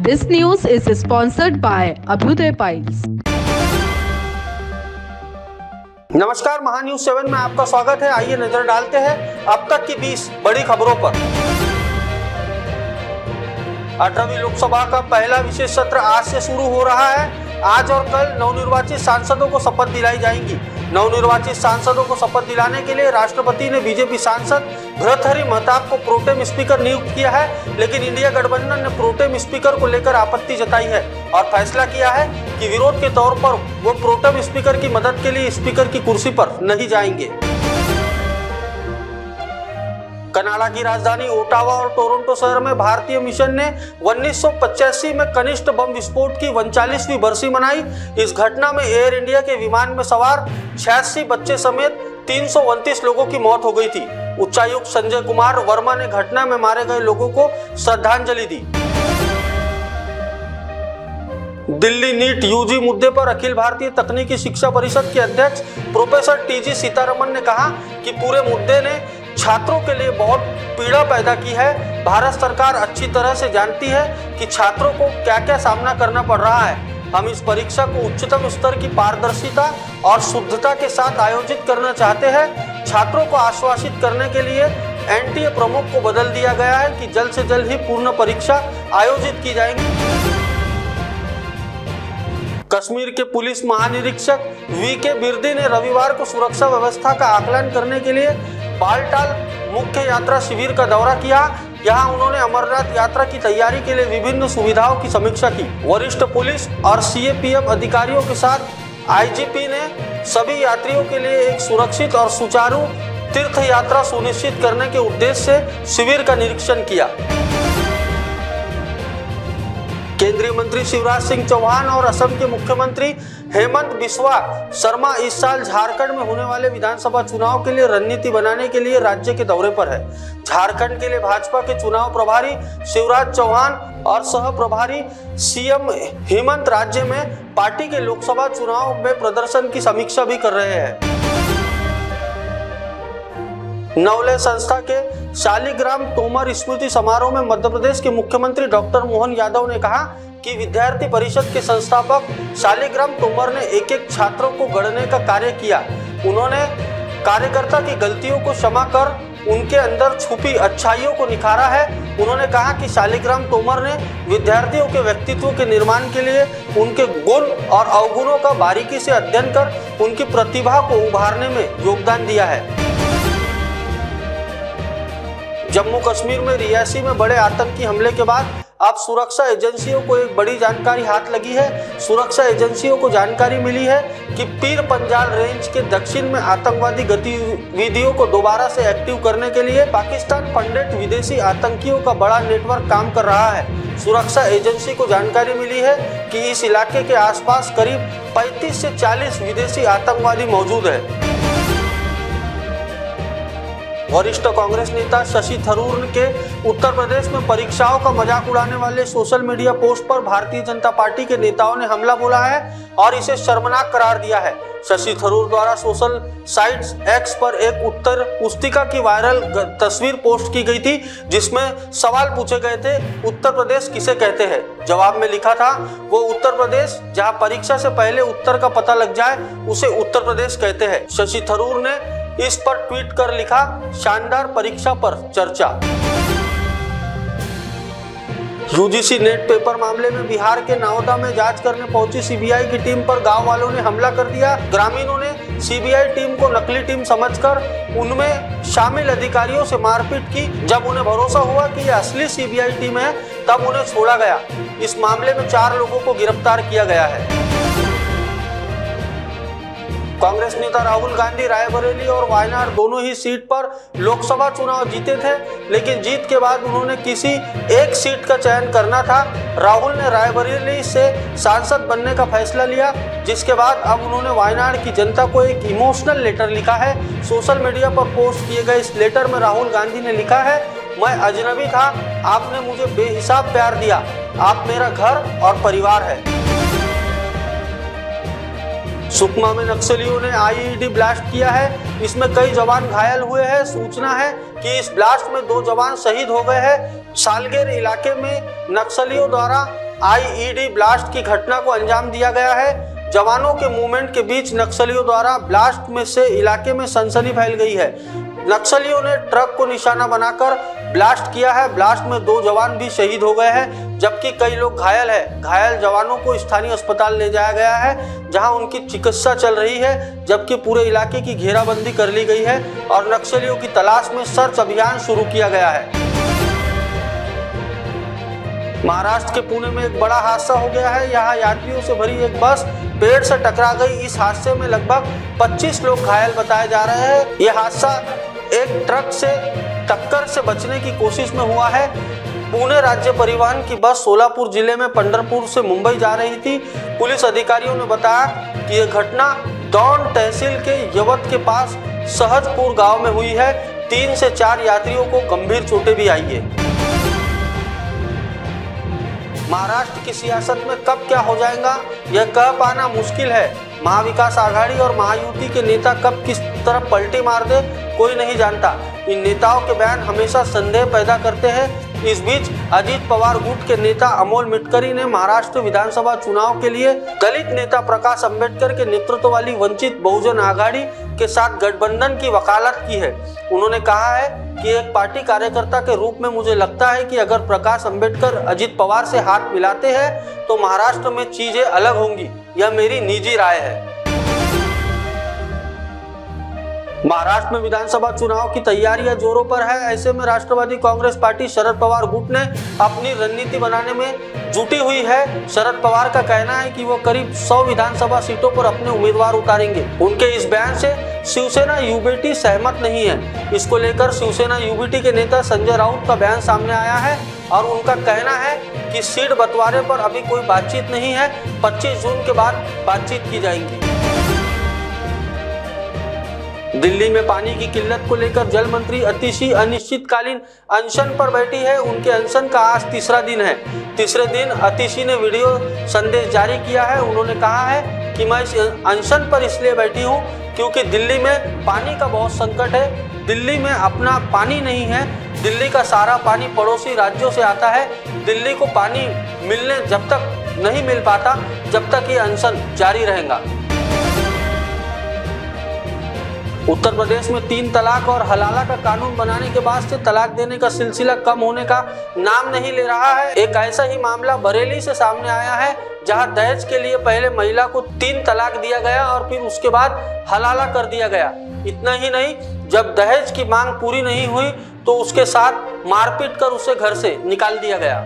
This news is sponsored by Abhyuday Piles. नमस्कार, महान्यूज 7 में आपका स्वागत है। आइए नजर डालते हैं अब तक की 20 बड़ी खबरों पर। 18वीं लोकसभा का पहला विशेष सत्र आज से शुरू हो रहा है। आज और कल नवनिर्वाचित सांसदों को शपथ दिलाई जाएंगी। नवनिर्वाचित सांसदों को शपथ दिलाने के लिए राष्ट्रपति ने बीजेपी सांसद भर्तृहरि महताब को प्रोटेम स्पीकर नियुक्त किया है, लेकिन इंडिया गठबंधन ने प्रोटेम स्पीकर को लेकर आपत्ति जताई है और फैसला किया है कि विरोध के तौर पर वो प्रोटेम स्पीकर की मदद के लिए स्पीकर की कुर्सी पर नहीं जाएंगे। कनाडा की राजधानी ओटावा और टोरंटो शहर में भारतीय मिशन ने 1985 में कनिष्ठ बम विस्फोट की 39वीं बरसी मनाई। इस घटना में एयर इंडिया के विमान में सवार 86 बच्चे समेत 329 लोगों की मौत हो गई थी। उच्चायुक्त संजय कुमार वर्मा ने घटना में मारे गए लोगों को श्रद्धांजलि दी। दिल्ली नीट यूजी मुद्दे पर अखिल भारतीय तकनीकी शिक्षा परिषद के अध्यक्ष प्रोफेसर टीजी सीतारमन ने कहा कि पूरे मुद्दे ने छात्रों के लिए बहुत पीड़ा पैदा की है। भारत सरकार अच्छी तरह से जानती है कि छात्रों को क्या क्या सामना करना पड़ रहा है। हम इस परीक्षा को उच्चतम स्तर की पारदर्शिता और शुद्धता के साथ आयोजित करना चाहते हैं। छात्रों को आश्वासित करने के लिए एनटीए प्रमुख को बदल दिया गया है कि जल्द से जल्द ही पूर्ण परीक्षा आयोजित की जाएगी। कश्मीर के पुलिस महानिरीक्षक वीके बिर्दी ने रविवार को सुरक्षा व्यवस्था का आकलन करने के लिए बालटाल मुख्य यात्रा शिविर का दौरा किया। यहाँ उन्होंने अमरनाथ यात्रा की तैयारी के लिए विभिन्न सुविधाओं की समीक्षा की। वरिष्ठ पुलिस और सीएपीएफ अधिकारियों के साथ आईजीपी ने सभी यात्रियों के लिए एक सुरक्षित और सुचारू तीर्थ यात्रा सुनिश्चित करने के उद्देश्य से शिविर का निरीक्षण किया। केंद्रीय मंत्री शिवराज सिंह चौहान और असम के मुख्यमंत्री हेमंत बिस्वा शर्मा इस साल झारखंड में होने वाले विधानसभा चुनाव के लिए रणनीति बनाने के लिए राज्य के दौरे पर है। झारखंड के लिए भाजपा के चुनाव प्रभारी शिवराज चौहान और सह प्रभारी सीएम हेमंत राज्य में पार्टी के लोकसभा चुनाव में प्रदर्शन की समीक्षा भी कर रहे हैं। नवले संस्था के शालिग्राम तोमर स्मृति समारोह में मध्य प्रदेश के मुख्यमंत्री डॉक्टर मोहन यादव ने कहा कि विद्यार्थी परिषद के संस्थापक शालिग्राम तोमर ने एक एक छात्रों को गढ़ने का कार्य किया। उन्होंने कार्यकर्ता की गलतियों को क्षमा कर उनके अंदर छुपी अच्छाइयों को निखारा है। उन्होंने कहा कि शालिग्राम तोमर ने विद्यार्थियों के व्यक्तित्व के निर्माण के लिए उनके गुण और अवगुणों का बारीकी से अध्ययन कर उनकी प्रतिभा को उभारने में योगदान दिया है। जम्मू कश्मीर में रियासी में बड़े आतंकी हमले के बाद अब सुरक्षा एजेंसियों को एक बड़ी जानकारी हाथ लगी है। सुरक्षा एजेंसियों को जानकारी मिली है कि पीर पंजाल रेंज के दक्षिण में आतंकवादी गतिविधियों को दोबारा से एक्टिव करने के लिए पाकिस्तान फंडेड विदेशी आतंकियों का बड़ा नेटवर्क काम कर रहा है। सुरक्षा एजेंसी को जानकारी मिली है कि इस इलाके के आसपास करीब 35 से 40 विदेशी आतंकवादी मौजूद है। वरिष्ठ कांग्रेस नेता शशि थरूर के उत्तर प्रदेश में परीक्षाओं का मजाक उड़ाने वाले सोशल मीडिया पोस्ट पर भारतीय जनता पार्टी के नेताओं ने हमला बोला है और इसे शर्मनाक करार दिया है। शशि थरूर द्वारा सोशल साइट एक्स पर एक उत्तर पुस्तिका की वायरल तस्वीर पोस्ट की गई थी, जिसमें सवाल पूछे गए थे, उत्तर प्रदेश किसे कहते हैं। जवाब में लिखा था, वो उत्तर प्रदेश जहां परीक्षा से पहले उत्तर का पता लग जाए उसे उत्तर प्रदेश कहते हैं। शशि थरूर ने इस पर ट्वीट कर लिखा, शानदार परीक्षा पर चर्चा। यूजीसी नेट पेपर मामले में बिहार के नावदा में जांच करने पहुंची सीबीआई की टीम पर गांव वालों ने हमला कर दिया। ग्रामीणों ने सीबीआई टीम को नकली टीम समझकर उनमें शामिल अधिकारियों से मारपीट की। जब उन्हें भरोसा हुआ कि यह असली सीबीआई टीम है, तब उन्हें छोड़ा गया। इस मामले में 4 लोगों को गिरफ्तार किया गया है। कांग्रेस नेता राहुल गांधी रायबरेली और वायनाड दोनों ही सीट पर लोकसभा चुनाव जीते थे, लेकिन जीत के बाद उन्होंने किसी एक सीट का चयन करना था। राहुल ने रायबरेली से सांसद बनने का फैसला लिया, जिसके बाद अब उन्होंने वायनाड की जनता को एक इमोशनल लेटर लिखा है। सोशल मीडिया पर पोस्ट किए गए इस लेटर में राहुल गांधी ने लिखा है, मैं अजनबी था, आपने मुझे बेहिसाब प्यार दिया, आप मेरा घर और परिवार है। सुकमा में नक्सलियों ने आईईडी ब्लास्ट किया है। इसमें कई जवान घायल हुए हैं। सूचना है कि इस ब्लास्ट में 2 जवान शहीद हो गए हैं। सालगेर इलाके में नक्सलियों द्वारा आईईडी ब्लास्ट की घटना को अंजाम दिया गया है। जवानों के मूवमेंट के बीच नक्सलियों द्वारा ब्लास्ट में से इलाके में सनसनी फैल गई है। नक्सलियों ने ट्रक को निशाना बनाकर ब्लास्ट किया है। ब्लास्ट में 2 जवान भी शहीद हो गए हैं, जबकि कई लोग घायल हैं। घायल जवानों को स्थानीय अस्पताल ले जाया गया है, जहां उनकी चिकित्सा चल रही है, जबकि पूरे इलाके की घेराबंदी कर ली गई है और नक्सलियों की तलाश में सर्च अभियान शुरू किया गया है। महाराष्ट्र के पुणे में एक बड़ा हादसा हो गया है। यहाँ यात्रियों से भरी एक बस पेड़ से टकरा गई। इस हादसे में लगभग 25 लोग घायल बताए जा रहे हैं। यह हादसा एक ट्रक से टक्कर से बचने की कोशिश में हुआ है। पुणे राज्य परिवहन की बस सोलापुर जिले में पंढरपुर से मुंबई जा रही थी। पुलिस अधिकारियों ने बताया कि यह घटना दौंड तहसील के यवत के पास सहजपुर गांव में हुई है। 3 से 4 यात्रियों को गंभीर चोटें भी आई है। महाराष्ट्र की सियासत में कब क्या हो जाएगा यह कह पाना मुश्किल है। महाविकास आघाड़ी और महायुति के नेता कब किस तरफ पलटी मार दे कोई नहीं जानता। इन नेताओं के बयान हमेशा संदेह पैदा करते हैं। इस बीच अजीत पवार गुट के नेता अमोल मिटकरी ने महाराष्ट्र विधानसभा चुनाव के लिए दलित नेता प्रकाश अंबेडकर के नेतृत्व वाली वंचित बहुजन आघाड़ी के साथ गठबंधन की वकालत की है। उन्होंने कहा है कि एक पार्टी कार्यकर्ता के रूप में मुझे लगता है कि अगर प्रकाश अंबेडकर अजीत पवार से हाथ मिलाते हैं तो महाराष्ट्र में चीजें अलग होंगी। यह मेरी निजी राय है। महाराष्ट्र में विधानसभा चुनाव की तैयारियां जोरों पर है। ऐसे में राष्ट्रवादी कांग्रेस पार्टी शरद पवार गुट ने अपनी रणनीति बनाने में जुटी हुई है। शरद पवार का कहना है कि वो करीब 100 विधानसभा सीटों पर अपने उम्मीदवार उतारेंगे। उनके इस बयान से शिवसेना यूबीटी सहमत नहीं है। इसको लेकर शिवसेना यूबीटी के नेता संजय राउत का बयान सामने आया है और उनका कहना है कि सीट बंटवारे पर अभी कोई बातचीत नहीं है। 25 जून के बाद बातचीत की जाएगी। दिल्ली में पानी की किल्लत को लेकर जल मंत्री अतिशी अनिश्चितकालीन अनशन पर बैठी है। उनके अनशन का आज 3रा दिन है। तीसरे दिन अतिशी ने वीडियो संदेश जारी किया है। उन्होंने कहा है कि मैं इस अनशन पर इसलिए बैठी हूं क्योंकि दिल्ली में पानी का बहुत संकट है। दिल्ली में अपना पानी नहीं है। दिल्ली का सारा पानी पड़ोसी राज्यों से आता है। दिल्ली को पानी मिलने जब तक नहीं मिल पाता जब तक ये अनशन जारी रहेगा। उत्तर प्रदेश में 3 तलाक और हलाला का कानून बनाने के बाद से तलाक देने का सिलसिला कम होने का नाम नहीं ले रहा है। एक ऐसा ही मामला बरेली से सामने आया है, जहां दहेज के लिए पहले महिला को 3 तलाक दिया गया और फिर उसके बाद हलाला कर दिया गया। इतना ही नहीं, जब दहेज की मांग पूरी नहीं हुई तो उसके साथ मारपीट कर उसे घर से निकाल दिया गया।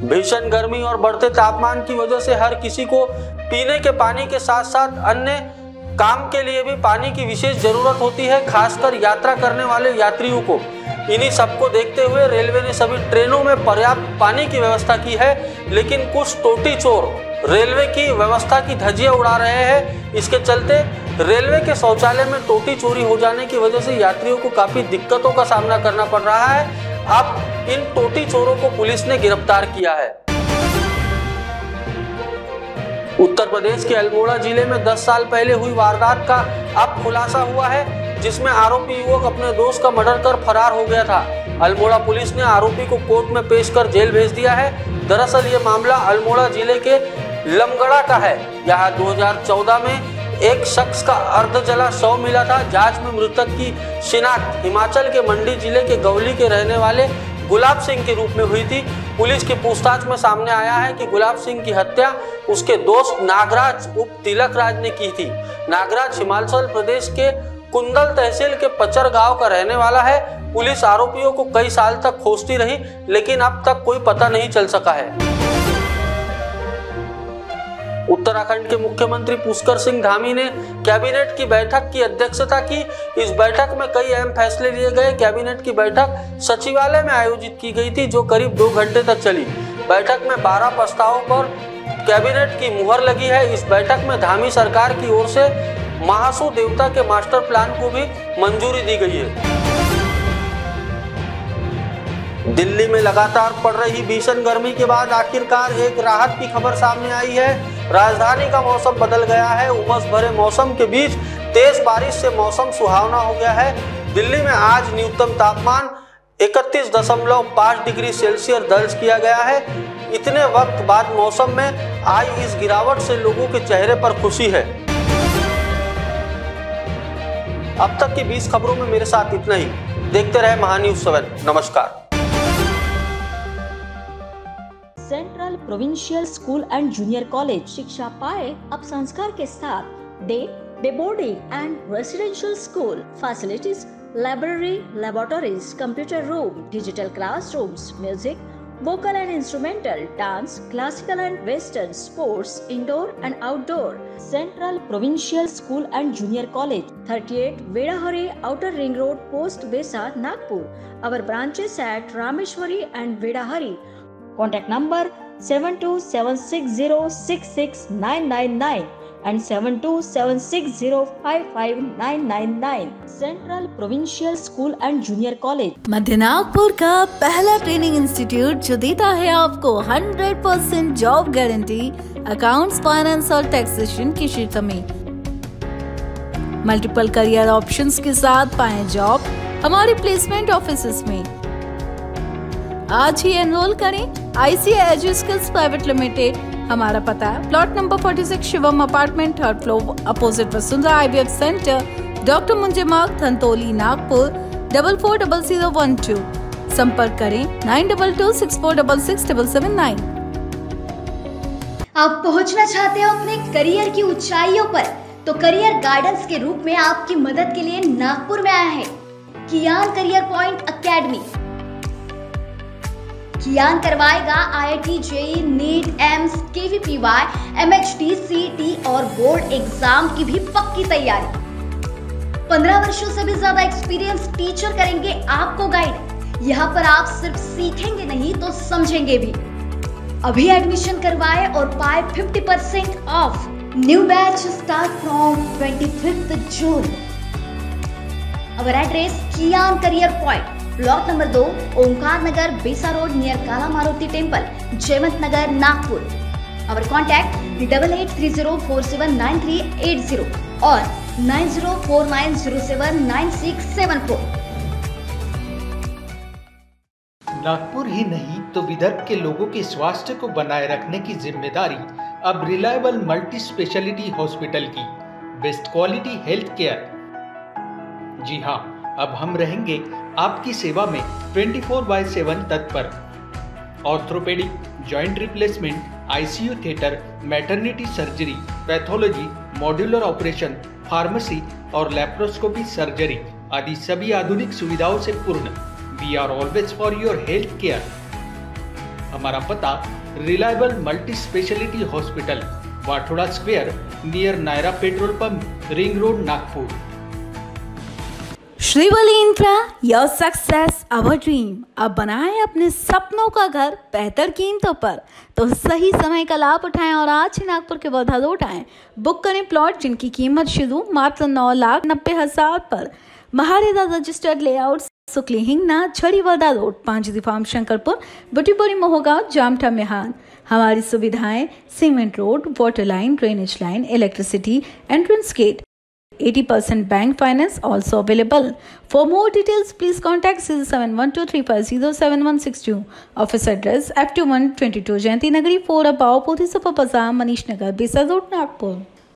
भीषण गर्मी और बढ़ते तापमान की वजह से हर किसी को पीने के पानी के साथ साथ अन्य काम के लिए भी पानी की विशेष जरूरत होती है, खासकर यात्रा करने वाले यात्रियों को। इन्हीं सबको देखते हुए रेलवे ने सभी ट्रेनों में पर्याप्त पानी की व्यवस्था की है, लेकिन कुछ टोटी चोर रेलवे की व्यवस्था की धज्जियां उड़ा रहे हैं। इसके चलते रेलवे के शौचालय में टोटी चोरी हो जाने की वजह से यात्रियों को काफी दिक्कतों का सामना करना पड़ रहा है। अब इन टोटी चोरों को पुलिस ने गिरफ्तार किया है। उत्तर प्रदेश के अल्मोड़ा जिले में 10 साल पहले हुई वारदात का अब खुलासा हुआ है, जिसमें आरोपी युवक अपने दोस्त का मर्डर कर फरार हो गया था। अल्मोड़ा पुलिस ने आरोपी को कोर्ट में पेश कर जेल भेज दिया है। दरअसल ये मामला अल्मोड़ा जिले के लमगड़ा का है। यहाँ 2014 में एक शख्स का अर्धजला शव मिला था। जांच में मृतक की शिनाख्त हिमाचल के मंडी जिले के गौली के रहने वाले गुलाब सिंह के रूप में हुई थी। पुलिस की पूछताछ में सामने आया है कि गुलाब सिंह की हत्या उसके दोस्त नागराज उप तिलक राज ने की थी। नागराज हिमाचल प्रदेश के कुंदल तहसील के पचर गांव का रहने वाला है। पुलिस आरोपियों को कई साल तक खोजती रही, लेकिन अब तक कोई पता नहीं चल सका है। उत्तराखंड के मुख्यमंत्री पुष्कर सिंह धामी ने कैबिनेट की बैठक की अध्यक्षता की। इस बैठक में कई अहम फैसले लिए गए। कैबिनेट की बैठक सचिवालय में आयोजित की गई थी, जो करीब 2 घंटे तक चली। बैठक में 12 प्रस्तावों पर कैबिनेट की मुहर लगी है। इस बैठक में धामी सरकार की ओर से महासू देवता के मास्टर प्लान को भी मंजूरी दी गई है। दिल्ली में लगातार पड़ रही भीषण गर्मी के बाद आखिरकार एक राहत की खबर सामने आई है। राजधानी का मौसम बदल गया है। उमस भरे मौसम के बीच तेज बारिश से मौसम सुहावना हो गया है। दिल्ली में आज न्यूनतम तापमान 31.5 डिग्री सेल्सियस दर्ज किया गया है। इतने वक्त बाद मौसम में आई इस गिरावट से लोगों के चेहरे पर खुशी है। अब तक की 20 खबरों में मेरे साथ इतना ही। देखते रहे महान्यूज़ 7। नमस्कार। Central provincial school and junior college शिक्षा पाए अब संस्कार के साथ। Day boarding and residential school facilities, library, laboratories, computer room, digital classrooms, music, vocal and instrumental, dance, classical and western, sports, indoor and outdoor. Central Provincial School and Junior College, 38 Vedahari, Outer Ring Road, Post Besa, Nagpur. Our branches at Rameshwari and Vedahari. Contact number 7276066999 and 7276055999. Central Provincial School and Junior College, मध्य नागपुर का पहला training institute जो देता है आपको 100% job guarantee accounts, finance और taxation के क्षेत्र में। मल्टीपल करियर ऑप्शंस के साथ पाएं जॉब हमारे प्लेसमेंट ऑफिसेस में। आज ही एनरोल करें ICA एजुस्किल्स प्राइवेट लिमिटेड। हमारा पता है plot number 46 Shivam apartment, 3rd floor, opposite Vasundhara IVF centre, doctor Munje Marg, Dhantoli, Nagpur 440012। संपर्क करें 9226466779। आप पहुंचना चाहते हो अपने करियर की ऊंचाइयों पर, तो करियर गाइडेंस के रूप में आपकी मदद के लिए नागपुर में आया है कियान करियर पॉइंट एकेडमी। कियान करवाएगा IIT, JEE, NEET, AIIMS, KVPY, MHT, CET और बोर्ड एग्जाम की भी पक्की तैयारी। 15 वर्षों से भी ज्यादा एक्सपीरियंस टीचर करेंगे आपको गाइड। यहाँ पर आप सिर्फ सीखेंगे नहीं तो समझेंगे भी। अभी एडमिशन करवाए और पाए 50% off. New batch start from 25th June। Our address Kiyan career point, block number 2, Omkar Nagar, Besa road near Kala Maruti temple, Jaywant Nagar, Nagpur. Our contact 8830479380 और 9049079674। नागपुर ही नहीं तो विदर्भ के लोगों के स्वास्थ्य को बनाए रखने की जिम्मेदारी अब रिलायबल मल्टी स्पेशलिटी हॉस्पिटल की। Best quality health care. जी हाँ, अब हम रहेंगे आपकी सेवा में 24/7 तत्पर। Orthopaedic, joint replacement, ICU theatre, maternity surgery, pathology, modular operation, pharmacy और लैप्रोस्कोपी सर्जरी आदि सभी आधुनिक सुविधाओं से पूर्ण। We are always for your health care. हमारा पता reliable multi speciality hospital, Wathoda square near Nayara petrol pump, ring road, Nagpur. Shrivali infra, your success our dream. अब बनाएं अपने सपनों का घर बेहतर कीमतों पर, तो सही समय का लाभ उठाएं और आज ही नागपुर के वर्धा रोड आएं। बुक करें प्लॉट जिनकी कीमत शुरू मात्र 9,90,000 पर। महारेदा रजिस्टर्ड लेआउट, सुकली हिंगना, छड़ी वर्धा रोड, 5 फार्म, शंकरपुर, बुटीपुरी, मोहगांव, जामठा, मेहान। हमारी सुविधाएं cement road, water line, drainage line, electricity, entrance gate, 80% bank finance also available. For more details, please contact 071235076162. Office address F21 22 Jayanti Nagari 4 Above Poti Super Bazaar, Manish Nagar, Besa Road, Nagpur.